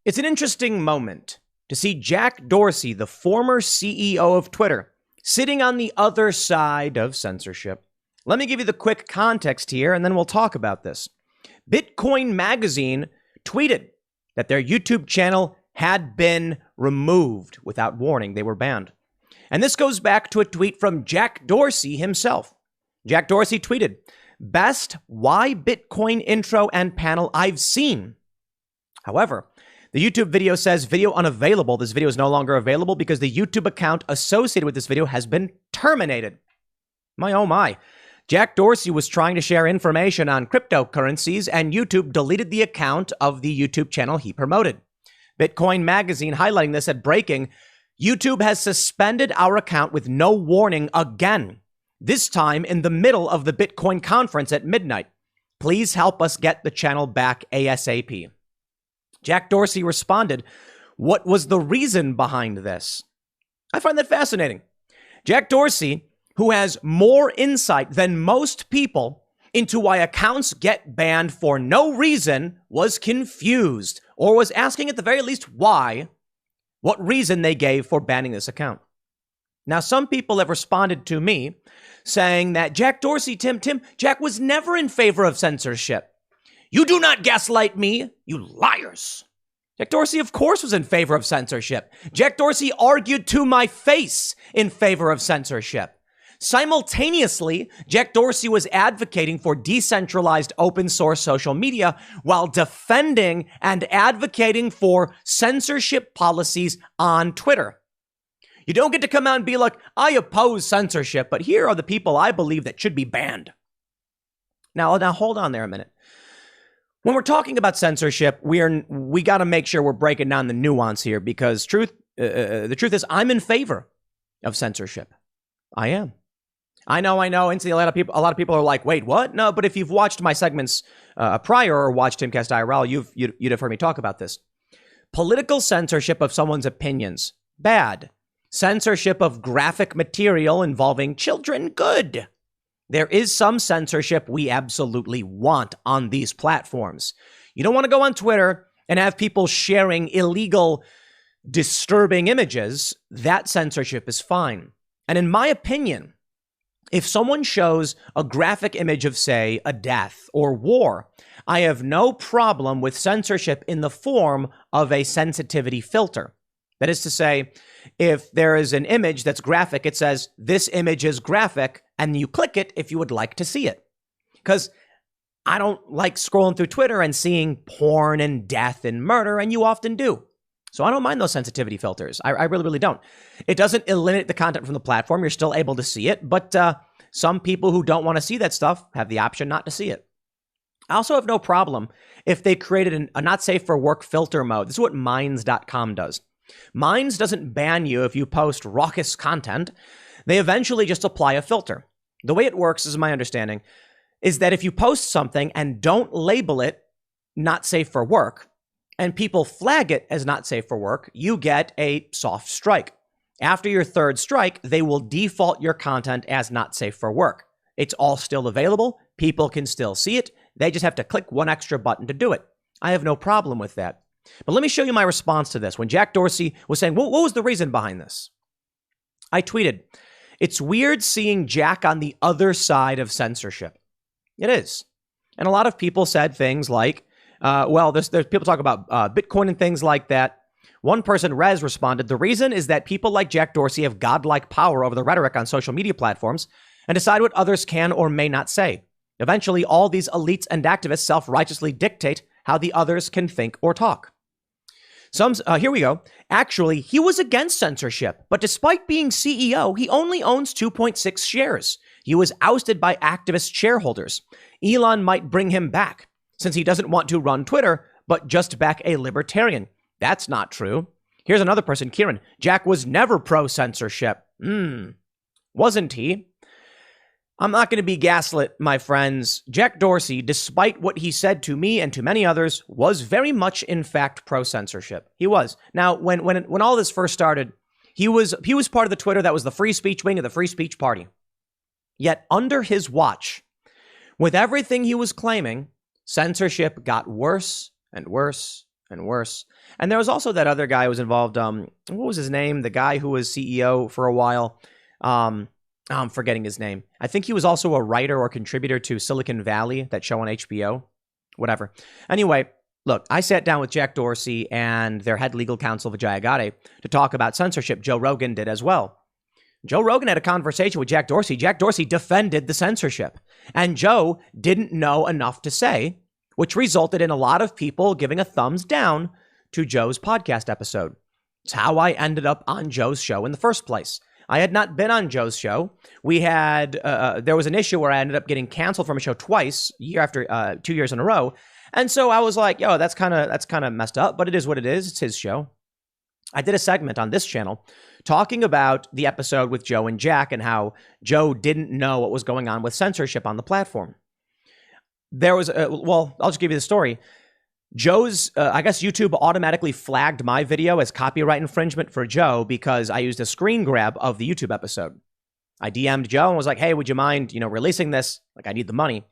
It's an interesting moment to see Jack Dorsey, the former CEO of Twitter, sitting on the other side of censorship. Let me give you the quick context here, and then we'll talk about this. Bitcoin Magazine tweeted that their YouTube channel had been removed without warning. They were banned. And this goes back to a tweet from Jack Dorsey himself. Jack Dorsey tweeted, "Best Why Bitcoin intro and panel I've seen." However, the YouTube video says video unavailable. This video is no longer available because the YouTube account associated with this video has been terminated. My oh my. Jack Dorsey was trying to share information on cryptocurrencies, and YouTube deleted the account of the YouTube channel he promoted. Bitcoin Magazine highlighting this at breaking, YouTube has suspended our account with no warning again, this time in the middle of the Bitcoin conference at midnight. Please help us get the channel back ASAP. Jack Dorsey responded, what was the reason behind this? I find that fascinating. Jack Dorsey, who has more insight than most people into why accounts get banned for no reason, was confused, or was asking at the very least why, what reason they gave for banning this account. Now, some people have responded to me saying that Jack Dorsey, Jack was never in favor of censorship. You do not gaslight me, you liars. Jack Dorsey, of course, was in favor of censorship. Jack Dorsey argued to my face in favor of censorship. Simultaneously, Jack Dorsey was advocating for decentralized open source social media while defending and advocating for censorship policies on Twitter. You don't get to come out and be like, I oppose censorship, but here are the people I believe that should be banned. Now hold on there a minute. When we're talking about censorship, we got to make sure we're breaking down the nuance here, because the truth is I'm in favor of censorship. I am. I know. Instantly, a lot of people are like, wait, what? No, but if you've watched my segments prior or watched Timcast IRL, you'd have heard me talk about this. Political censorship of someone's opinions, bad. Censorship of graphic material involving children, good. There is some censorship we absolutely want on these platforms. You don't want to go on Twitter and have people sharing illegal, disturbing images. That censorship is fine. And in my opinion, if someone shows a graphic image of, say, a death or war, I have no problem with censorship in the form of a sensitivity filter. That is to say, if there is an image that's graphic, it says, this image is graphic, and you click it if you would like to see it. Because I don't like scrolling through Twitter and seeing porn and death and murder, and you often do. So I don't mind those sensitivity filters. I really, really don't. It doesn't eliminate the content from the platform. You're still able to see it, but some people who don't want to see that stuff have the option not to see it. I also have no problem if they created a not safe for work filter mode. This is what Minds.com does. Minds doesn't ban you if you post raucous content. They eventually just apply a filter. The way it works, is my understanding, is that if you post something and don't label it not safe for work, and people flag it as not safe for work, you get a soft strike. After your third strike, they will default your content as not safe for work. It's all still available. People can still see it. They just have to click one extra button to do it. I have no problem with that. But let me show you my response to this. When Jack Dorsey was saying, what was the reason behind this? I tweeted, it's weird seeing Jack on the other side of censorship. It is. And a lot of people said things like, there's people talk about Bitcoin and things like that. One person, Rez, responded, the reason is that people like Jack Dorsey have godlike power over the rhetoric on social media platforms and decide what others can or may not say. Eventually, all these elites and activists self-righteously dictate how the others can think or talk. Here we go. Actually, he was against censorship, but despite being CEO, he only owns 2.6 shares. He was ousted by activist shareholders. Elon might bring him back, since he doesn't want to run Twitter, but just back a libertarian. That's not true. Here's another person, Kieran. Jack was never pro-censorship. Wasn't he? I'm not going to be gaslit, my friends. Jack Dorsey, despite what he said to me and to many others, was very much, in fact, pro-censorship. He was. Now, when all this first started, he was part of the Twitter that was the free speech wing of the free speech party. Yet, under his watch, with everything he was claiming, censorship got worse and worse and worse. And there was also that other guy who was involved. What was his name? The guy who was CEO for a while. I'm forgetting his name. I think he was also a writer or contributor to Silicon Valley, that show on HBO. Whatever. Anyway, look, I sat down with Jack Dorsey and their head legal counsel, Vijaya Gadde, to talk about censorship. Joe Rogan did as well. Joe Rogan had a conversation with Jack Dorsey. Jack Dorsey defended the censorship. And Joe didn't know enough to say, which resulted in a lot of people giving a thumbs down to Joe's podcast episode. It's how I ended up on Joe's show in the first place. I had not been on Joe's show. We had, there was an issue where I ended up getting canceled from a show twice, 2 years in a row. And so I was like, yo, that's kind of messed up, but it is what it is. It's his show. I did a segment on this channel talking about the episode with Joe and Jack and how Joe didn't know what was going on with censorship on the platform. There was, I'll just give you the story. Joe's, I guess YouTube automatically flagged my video as copyright infringement for Joe because I used a screen grab of the YouTube episode. I DM'd Joe and was like, hey, would you mind, releasing this? Like, I need the money.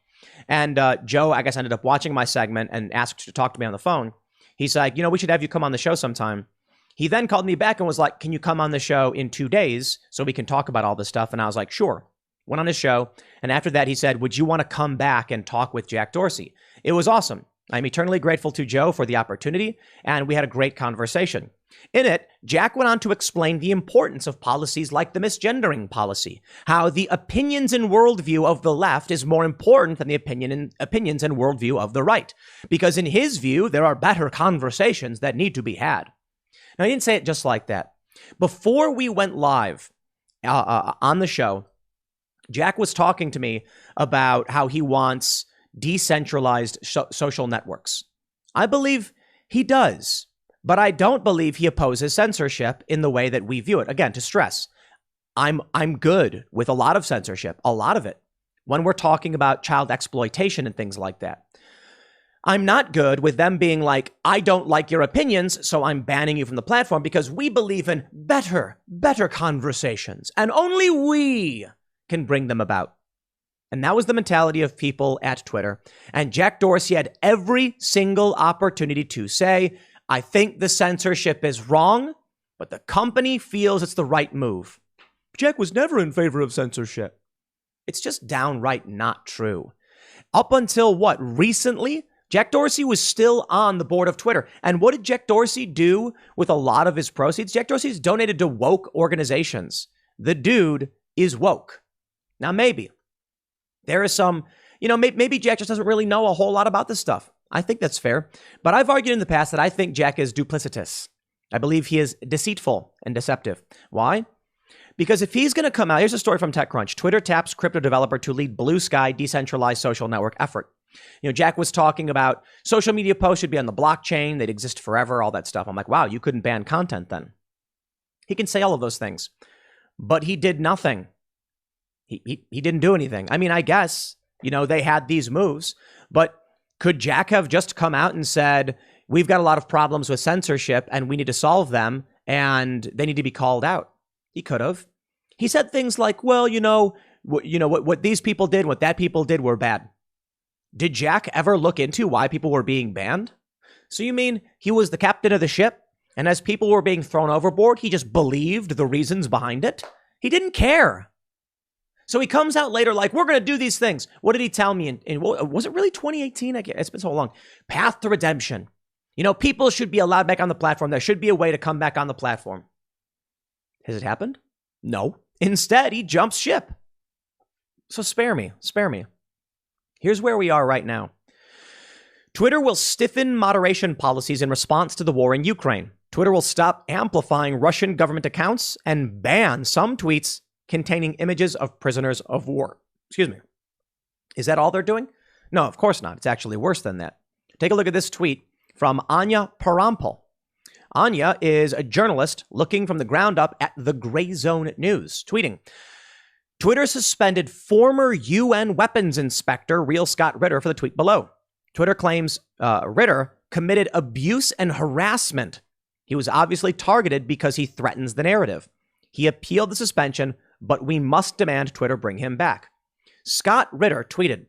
And Joe, I guess, ended up watching my segment and asked to talk to me on the phone. He's like, we should have you come on the show sometime. He then called me back and was like, can you come on the show in 2 days so we can talk about all this stuff? And I was like, sure. Went on his show. And after that, he said, would you want to come back and talk with Jack Dorsey? It was awesome. I'm eternally grateful to Joe for the opportunity, and we had a great conversation. In it, Jack went on to explain the importance of policies like the misgendering policy, how the opinions and worldview of the left is more important than the opinions and worldview of the right, because in his view, there are better conversations that need to be had. Now, he didn't say it just like that. Before we went live on the show, Jack was talking to me about how he wants decentralized social networks. I believe he does, but I don't believe he opposes censorship in the way that we view it. Again, to stress, I'm good with a lot of censorship, a lot of it, when we're talking about child exploitation and things like that. I'm not good with them being like, I don't like your opinions, so I'm banning you from the platform because we believe in better conversations, and only we can bring them about. And that was the mentality of people at Twitter. And Jack Dorsey had every single opportunity to say, I think the censorship is wrong, but the company feels it's the right move. Jack was never in favor of censorship. It's just downright not true. Up until recently, Jack Dorsey was still on the board of Twitter. And what did Jack Dorsey do with a lot of his proceeds? Jack Dorsey's donated to woke organizations. The dude is woke. Now, maybe there is some, maybe Jack just doesn't really know a whole lot about this stuff. I think that's fair. But I've argued in the past that I think Jack is duplicitous. I believe he is deceitful and deceptive. Why? Because if he's going to come out, here's a story from TechCrunch. Twitter taps crypto developer to lead blue sky decentralized social network effort. Jack was talking about social media posts should be on the blockchain. They'd exist forever, all that stuff. I'm like, wow, you couldn't ban content then. He can say all of those things, but he did nothing. He didn't do anything. I mean, I guess, they had these moves, but could Jack have just come out and said, we've got a lot of problems with censorship and we need to solve them and they need to be called out? He could have. He said things like, well, what these people did, what that people did were bad. Did Jack ever look into why people were being banned? So you mean he was the captain of the ship and as people were being thrown overboard, he just believed the reasons behind it? He didn't care. So he comes out later like, we're going to do these things. What did he tell me? Was it really 2018? It's been so long. Path to redemption. People should be allowed back on the platform. There should be a way to come back on the platform. Has it happened? No. Instead, he jumps ship. So spare me. Here's where we are right now. Twitter will stiffen moderation policies in response to the war in Ukraine. Twitter will stop amplifying Russian government accounts and ban some tweets containing images of prisoners of war. Excuse me. Is that all they're doing? No, of course not. It's actually worse than that. Take a look at this tweet from Anya Parampal. Anya is a journalist looking from the ground up at the Gray Zone News, tweeting, Twitter suspended former UN weapons inspector Real Scott Ritter for the tweet below. Twitter claims Ritter committed abuse and harassment. He was obviously targeted because he threatens the narrative. He appealed the suspension, but we must demand Twitter bring him back. Scott Ritter tweeted,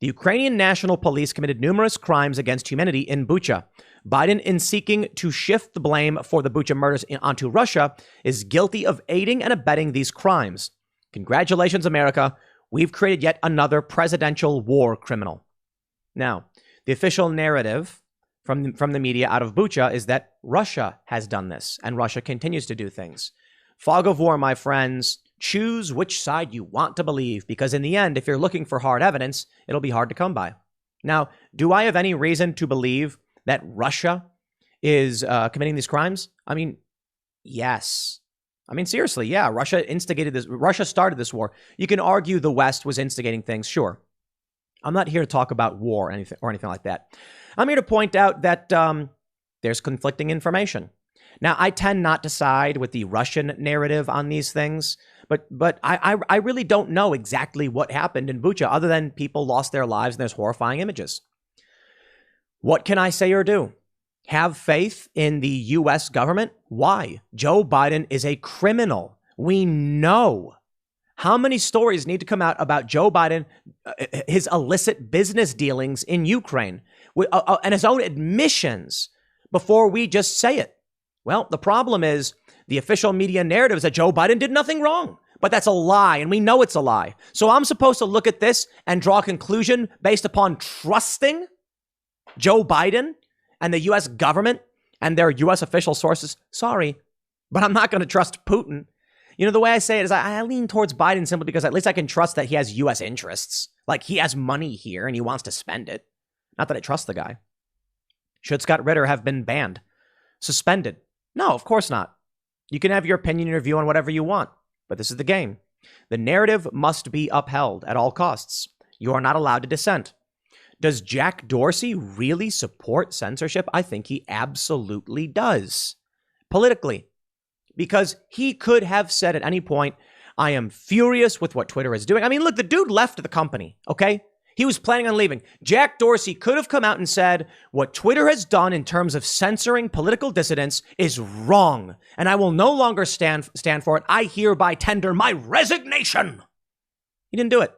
The Ukrainian National Police committed numerous crimes against humanity in Bucha. Biden, in seeking to shift the blame for the Bucha murders onto Russia, is guilty of aiding and abetting these crimes. Congratulations, America. We've created yet another presidential war criminal. Now, the official narrative from the media out of Bucha is that Russia has done this, and Russia continues to do things. Fog of war, my friends. Choose which side you want to believe, because in the end, if you're looking for hard evidence, it'll be hard to come by. Now, do I have any reason to believe that Russia is committing these crimes? I mean, yes. I mean, seriously, yeah, Russia instigated this. Russia started this war. You can argue the West was instigating things, sure. I'm not here to talk about war or anything like that. I'm here to point out that there's conflicting information. Now, I tend not to side with the Russian narrative on these things, but I really don't know exactly what happened in Bucha other than people lost their lives and there's horrifying images. What can I say or do? Have faith in the U.S. government? Why? Joe Biden is a criminal. We know. How many stories need to come out about Joe Biden, his illicit business dealings in Ukraine, and his own admissions before we just say it? Well, the problem is the official media narrative is that Joe Biden did nothing wrong. But that's a lie, and we know it's a lie. So I'm supposed to look at this and draw a conclusion based upon trusting Joe Biden and the U.S. government and their U.S. official sources? Sorry, but I'm not going to trust Putin. You know, the way I say it is I lean towards Biden simply because at least I can trust that he has U.S. interests. Like, he has money here and he wants to spend it. Not that I trust the guy. Should Scott Ritter have been banned? Suspended? No, of course not. You can have your opinion and your view on whatever you want, but this is the game. The narrative must be upheld at all costs. You are not allowed to dissent. Does Jack Dorsey really support censorship? I think he absolutely does. Politically. Because he could have said at any point, I am furious with what Twitter is doing. I mean, look, the dude left the company, okay? He was planning on leaving. Jack Dorsey could have come out and said, what Twitter has done in terms of censoring political dissidents is wrong, and I will no longer stand for it. I hereby tender my resignation. He didn't do it.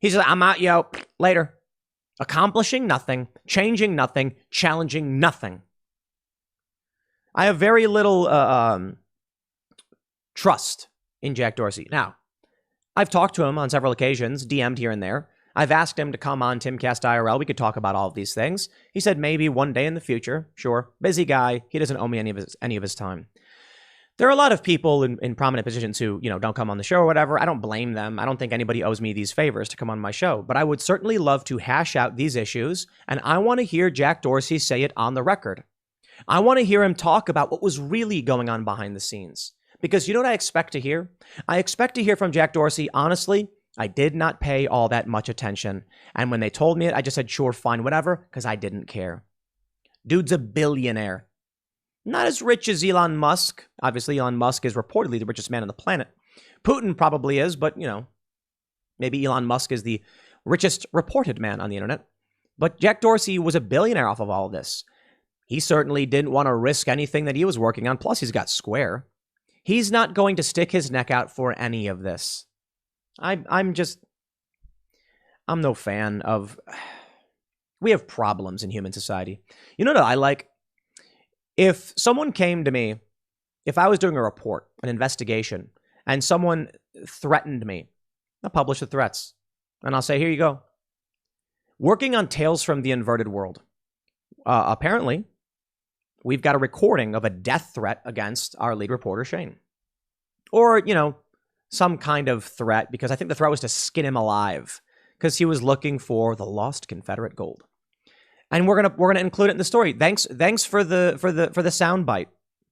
He said, I'm out, yo, later. Accomplishing nothing, changing nothing, challenging nothing. I have very little trust in Jack Dorsey. Now, I've talked to him on several occasions, DM'd here and there. I've asked him to come on Timcast IRL. We could talk about all of these things. He said maybe one day in the future. Sure. Busy guy. He doesn't owe me any of his time. There are a lot of people in prominent positions who, don't come on the show or whatever. I don't blame them. I don't think anybody owes me these favors to come on my show. But I would certainly love to hash out these issues. And I want to hear Jack Dorsey say it on the record. I want to hear him talk about what was really going on behind the scenes. Because you know what I expect to hear? I expect to hear from Jack Dorsey, honestly, I did not pay all that much attention. And when they told me it, I just said, sure, fine, whatever, because I didn't care. Dude's a billionaire. Not as rich as Elon Musk. Obviously, Elon Musk is reportedly the richest man on the planet. Putin probably is, but, maybe Elon Musk is the richest reported man on the internet. But Jack Dorsey was a billionaire off of all of this. He certainly didn't want to risk anything that he was working on. Plus, he's got Square. He's not going to stick his neck out for any of this. I'm no fan of... We have problems in human society. You know what I like? If someone came to me, if I was doing a report, an investigation, and someone threatened me, I'll publish the threats. And I'll say, here you go. Working on Tales from the Inverted World. Apparently, we've got a recording of a death threat against our lead reporter, Shane. Or, some kind of threat, because I think the threat was to skin him alive, because he was looking for the lost Confederate gold. And we're gonna include it in the story. Thanks for the soundbite.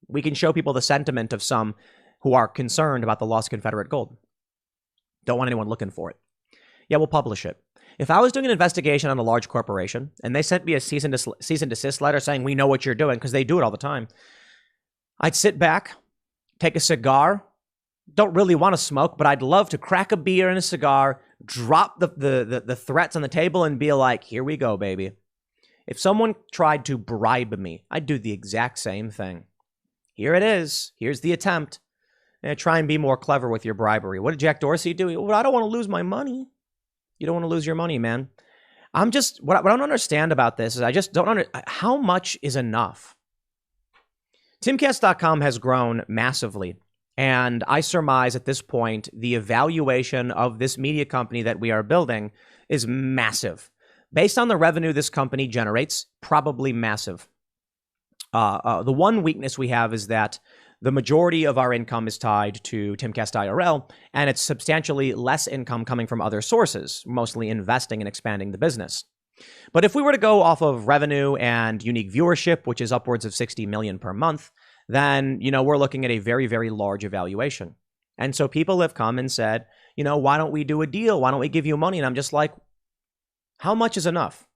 We can show people the sentiment of some who are concerned about the lost Confederate gold. Don't want anyone looking for it. Yeah, we'll publish it. If I was doing an investigation on a large corporation and they sent me a cease and desist letter saying we know what you're doing, because they do it all the time, I'd sit back, take a cigar. Don't really want to smoke, but I'd love to crack a beer and a cigar, drop the threats on the table and be like, here we go, baby. If someone tried to bribe me, I'd do the exact same thing. Here it is. Here's the attempt. And try and be more clever with your bribery. What did Jack Dorsey do? Well, I don't want to lose my money. You don't want to lose your money, man. what I don't understand about this is I just don't understand how much is enough. Timcast.com has grown massively. And I surmise at this point, the evaluation of this media company that we are building is massive. Based on the revenue this company generates, probably massive. The one weakness we have is that the majority of our income is tied to Timcast IRL, and it's substantially less income coming from other sources, mostly investing and expanding the business. But if we were to go off of revenue and unique viewership, which is upwards of 60 million per month, then, we're looking at a very, very large evaluation. And so people have come and said, why don't we do a deal? Why don't we give you money? And I'm just like, how much is enough?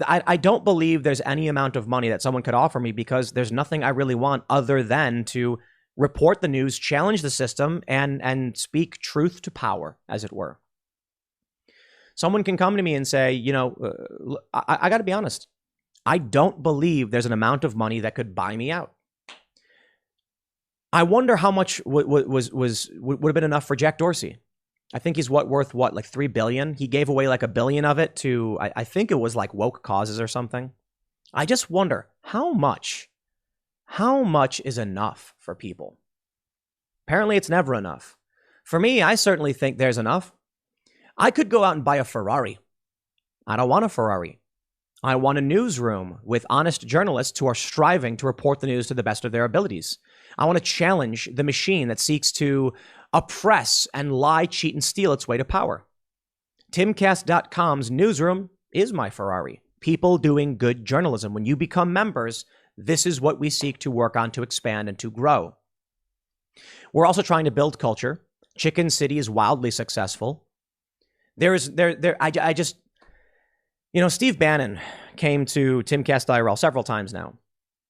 I don't believe there's any amount of money that someone could offer me because there's nothing I really want other than to report the news, challenge the system, and speak truth to power, as it were. Someone can come to me and say, I got to be honest. I don't believe there's an amount of money that could buy me out. I wonder how much would have been enough for Jack Dorsey. I think he's worth like $3 billion. He gave away like $1 billion of it to, I think it was like woke causes or something. I just wonder how much is enough for people? Apparently it's never enough. For me, I certainly think there's enough. I could go out and buy a Ferrari. I don't want a Ferrari. I want a newsroom with honest journalists who are striving to report the news to the best of their abilities. I want to challenge the machine that seeks to oppress and lie, cheat, and steal its way to power. Timcast.com's newsroom is my Ferrari. People doing good journalism. When you become members, this is what we seek to work on to expand and to grow. We're also trying to build culture. Chicken City is wildly successful. Steve Bannon came to Timcast IRL several times now.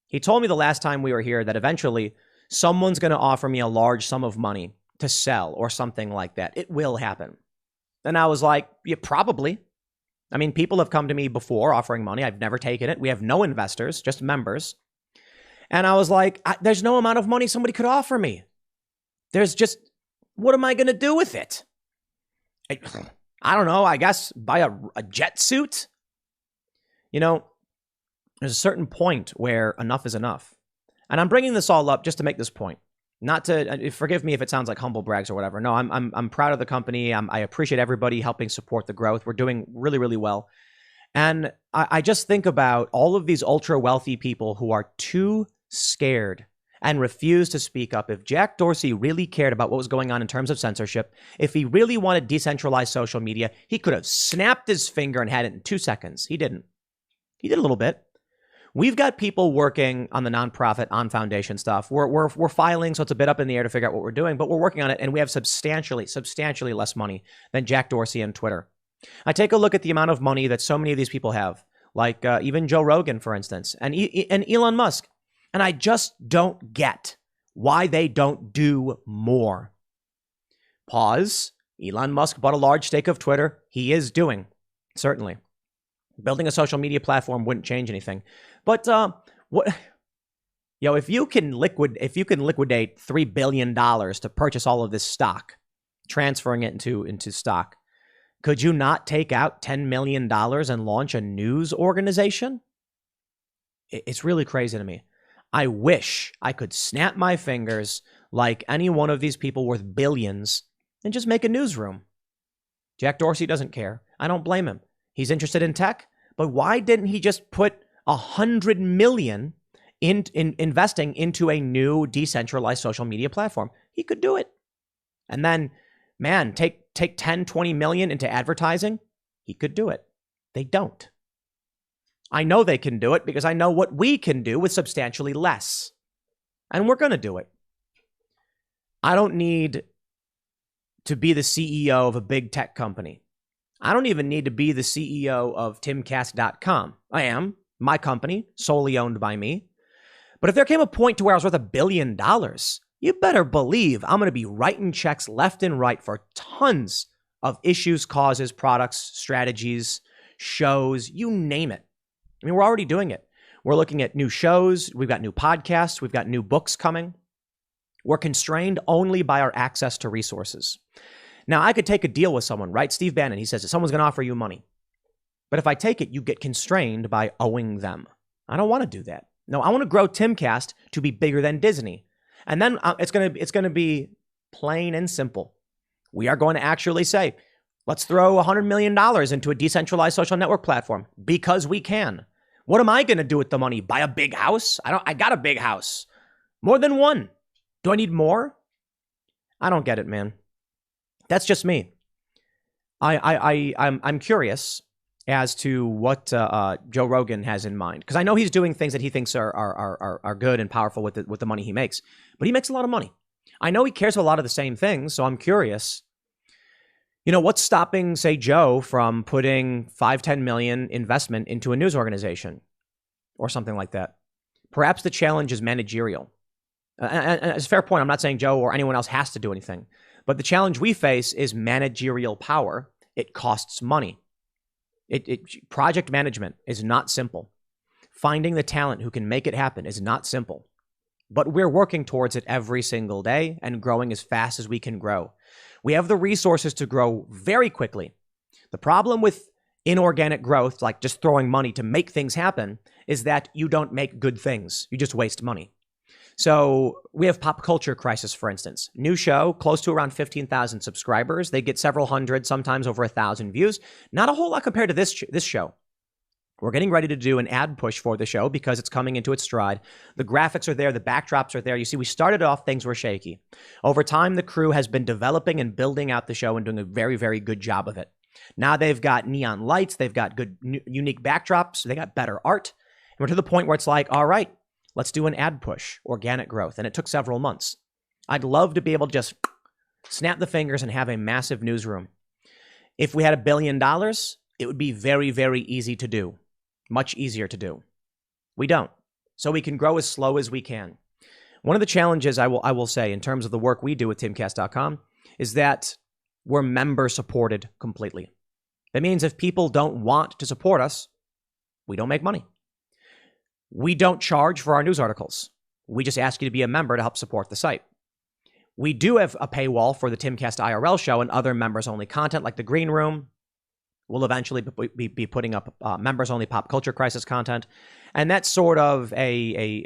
He told me the last time we were here that eventually someone's going to offer me a large sum of money to sell or something like that. It will happen. And I was like, yeah, probably. I mean, people have come to me before offering money. I've never taken it. We have no investors, just members. And I was like, there's no amount of money somebody could offer me. There's just, what am I going to do with it? I don't know, I guess buy a jet suit? There's a certain point where enough is enough. And I'm bringing this all up just to make this point. Not to, forgive me if it sounds like humble brags or whatever. No, I'm proud of the company. I appreciate everybody helping support the growth. We're doing really, really well. And I just think about all of these ultra wealthy people who are too scared and refuse to speak up. If Jack Dorsey really cared about what was going on in terms of censorship, if he really wanted decentralized social media, he could have snapped his finger and had it in 2 seconds. He didn't. He did a little bit. We've got people working on the nonprofit, on foundation stuff. We're filing, so it's a bit up in the air to figure out what we're doing, but we're working on it, and we have substantially less money than Jack Dorsey and Twitter. I take a look at the amount of money that so many of these people have, like even Joe Rogan, for instance, and Elon Musk. And I just don't get why they don't do more. Pause. Elon Musk bought a large stake of Twitter. He is doing, certainly. Building a social media platform wouldn't change anything. But if you can liquidate $3 billion to purchase all of this stock, transferring it into stock, could you not take out $10 million and launch a news organization? It's really crazy to me. I wish I could snap my fingers like any one of these people worth billions and just make a newsroom. Jack Dorsey doesn't care. I don't blame him. He's interested in tech, but why didn't he just put $100 million in investing into a new decentralized social media platform? He could do it. And then, man, take 10, 20 million into advertising. He could do it. They don't. I know they can do it because I know what we can do with substantially less. And we're going to do it. I don't need to be the CEO of a big tech company. I don't even need to be the CEO of Timcast.com. I am. My company, solely owned by me. But if there came a point to where I was worth $1 billion, you better believe I'm going to be writing checks left and right for tons of issues, causes, products, strategies, shows, you name it. I mean, we're already doing it. We're looking at new shows. We've got new podcasts. We've got new books coming. We're constrained only by our access to resources. Now, I could take a deal with someone, right? Steve Bannon, he says, if someone's going to offer you money, But if I take it, you get constrained by owing them. I don't want to do that. No, I want to grow Timcast to be bigger than Disney. And then it's going to be plain and simple. We are going to actually say, let's throw $100 million into a decentralized social network platform because we can. What am I going to do with the money? Buy a big house? I got a big house. More than one. Do I need more? I don't get it, man. That's just me. I'm curious as to what Joe Rogan has in mind, because I know he's doing things that he thinks are good and powerful with the money he makes, but he makes a lot of money. I know he cares about a lot of the same things, so I'm curious. You know, what's stopping, say, Joe from putting 5-10 million investment into a news organization or something like that? Perhaps the challenge is managerial. And it's a fair point. I'm not saying Joe or anyone else has to do anything, but the challenge we face is managerial power. It costs money. Project management is not simple. Finding the talent who can make it happen is not simple. But we're working towards it every single day and growing as fast as we can grow. We have the resources to grow very quickly. The problem with inorganic growth, like just throwing money to make things happen, is that you don't make good things. You just waste money. So we have Pop Culture Crisis, for instance. New show, close to around 15,000 subscribers. They get several hundred, sometimes over 1,000 views. Not a whole lot compared to this show. We're getting ready to do an ad push for the show because it's coming into its stride. The graphics are there. The backdrops are there. You see, we started off, things were shaky. Over time, the crew has been developing and building out the show and doing a very, very good job of it. Now they've got neon lights. They've got good, unique backdrops. They got better art. And we're to the point where it's like, all right, let's do an ad push, organic growth. And it took several months. I'd love to be able to just snap the fingers and have a massive newsroom. If we had $1 billion, it would be very, very easy to do. Much easier to do. We don't. So we can grow as slow as we can. One of the challenges I will say in terms of the work we do with Timcast.com is that we're member supported completely. That means if people don't want to support us, we don't make money. We don't charge for our news articles. We just ask you to be a member to help support the site. We do have a paywall for the Timcast IRL show and other members-only content like the Green Room. We'll eventually be putting up members-only Pop Culture Crisis content. And that's sort of a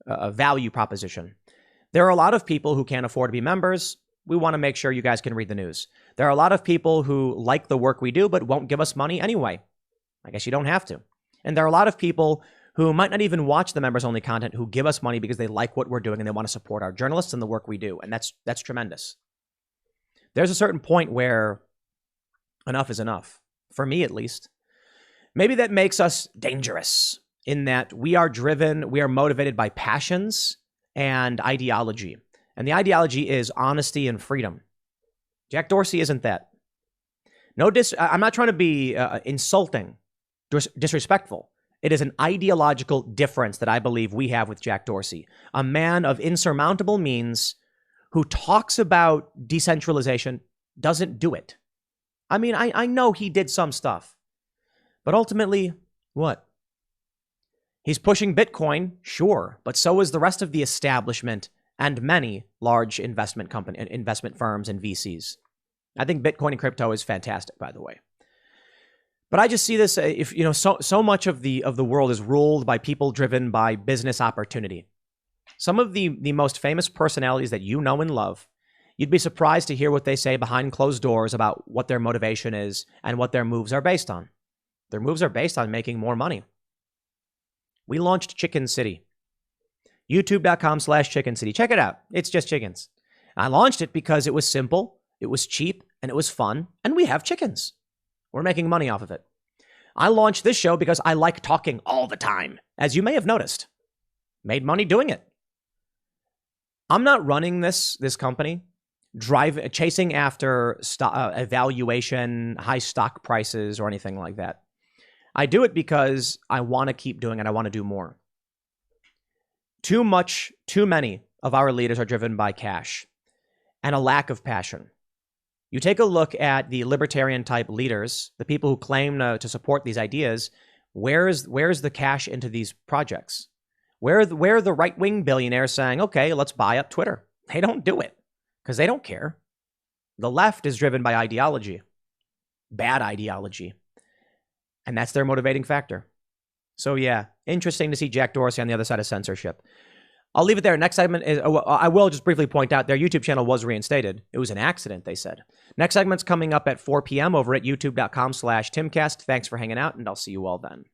value proposition. There are a lot of people who can't afford to be members. We want to make sure you guys can read the news. There are a lot of people who like the work we do but won't give us money anyway. I guess you don't have to. And there are a lot of people who might not even watch the members-only content who give us money because they like what we're doing and they want to support our journalists and the work we do. And that's tremendous. There's a certain point where enough is enough, for me at least. Maybe that makes us dangerous in that we are motivated by passions and ideology. And the ideology is honesty and freedom. Jack Dorsey isn't that. I'm not trying to be insulting, disrespectful. It is an ideological difference that I believe we have with Jack Dorsey, a man of insurmountable means who talks about decentralization, doesn't do it. I mean, I know he did some stuff, but ultimately, what? He's pushing Bitcoin, sure, but so is the rest of the establishment and many large investment firms and VCs. I think Bitcoin and crypto is fantastic, by the way. But I just see this, so much of the world is ruled by people driven by business opportunity. Some of the most famous personalities that you know and love, you'd be surprised to hear what they say behind closed doors about what their motivation is and what their moves are based on. Their moves are based on making more money. We launched Chicken City. YouTube.com/Chicken City. Check it out. It's just chickens. I launched it because it was simple, it was cheap, and it was fun, and we have chickens. We're making money off of it. I launched this show because I like talking all the time, as you may have noticed. Made money doing it. I'm not running this company, chasing after evaluation, high stock prices, or anything like that. I do it because I want to keep doing it. I want to do more. Too many of our leaders are driven by cash and a lack of passion. You take a look at the libertarian type leaders, the people who claim to support these ideas. Where's the cash into these projects? Where are the right-wing billionaires saying, okay, let's buy up Twitter? They don't do it because they don't care. The left is driven by ideology. bad ideology. And that's their motivating factor. So yeah, interesting to see Jack Dorsey on the other side of censorship. I'll leave it there. Next segment is, I will just briefly point out their YouTube channel was reinstated. It was an accident, they said. Next segment's coming up at 4 p.m. over at youtube.com/Timcast. Thanks for hanging out, and I'll see you all then.